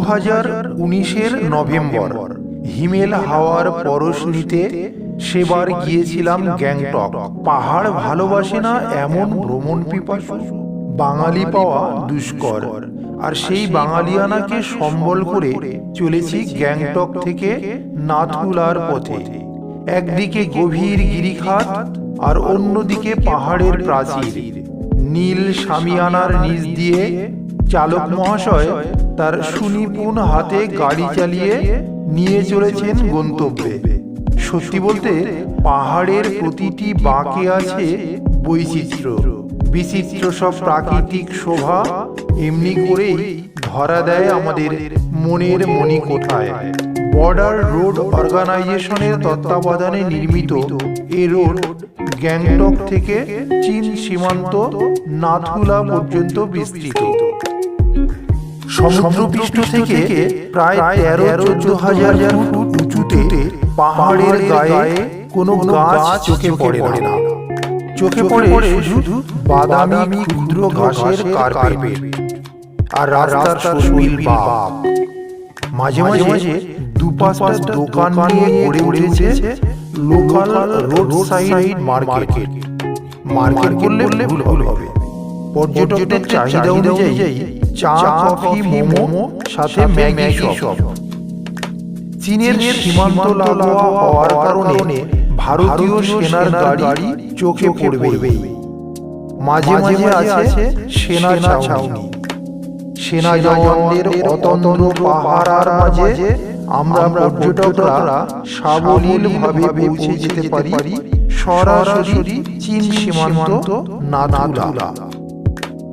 2019-এর November হিমেল হাওয়ার পরশ নিতে সেবার গিয়েছিলাম গ্যাংটক। পাহাড় ভালোবাসে না এমন ভ্রমণ পিপাসু বাঙালি পাওয়া দুষ্কর, আর সেই বাঙালিয়ানাকে সম্বল করে চলেছি গ্যাংটক থেকে নাথুলার পথে। একদিকে গভীর গিরিখাত আর অন্যদিকে পাহাড়ের প্রাচীর। নীল শামিয়ানার নিচ দিয়ে চালক মহাশয় তার সুনিপুণ হাতে গাড়ি চালিয়ে নিয়ে চলেছেন গন্তব্যে। সত্যি বলতে পাহাড়ের প্রতিটি বাঁকে আছে বৈচিত্র্য, বিচিত্র সব প্রাকৃতিক শোভা এমনি করেই ধরা দেয় আমাদের মনের মণিকোঠায়। বর্ডার রোড অর্গানাইজেশনের তত্ত্বাবধানে নির্মিত এ রোড গ্যাংটক থেকে চীন সীমান্ত নাথুলা পর্যন্ত বিস্তৃত। সমুদ্রপৃষ্ঠ থেকে প্রায় 13-14 হাজার ফুট উঁচুতে পাহাড়ের গায়ে কোনো গাছ চোখে পড়ে না। চোখে পড়ে শুধু বাদামি ক্ষুদ্র ঘাসের কার্পেট আর রাস্তার সরমিল বাঁক। মাঝে মাঝে দুপাশটা দোকান নিয়ে গড়ে উঠেছে local road side market. Market বললে ভুল হবে, পর্যটকদের চাহিদা অনুযায়ী চা, কফি, মোমো সাথে ম্যাগি শপ। চীনের সীমান্ত লাগোয়া হওয়ার কারণে ভারতীয় সেনার গাড়ি চোখে পড়বেই। মাঝে মাঝে আছে সেনা ছাউনি। সেনা জওয়ানদের অতন্দ্র পাহারার মাঝে আমরা পর্যটকরা সাবলীলভাবে পৌঁছে যেতে পারি সরাসরি চীন সীমান্ত নাথুলা।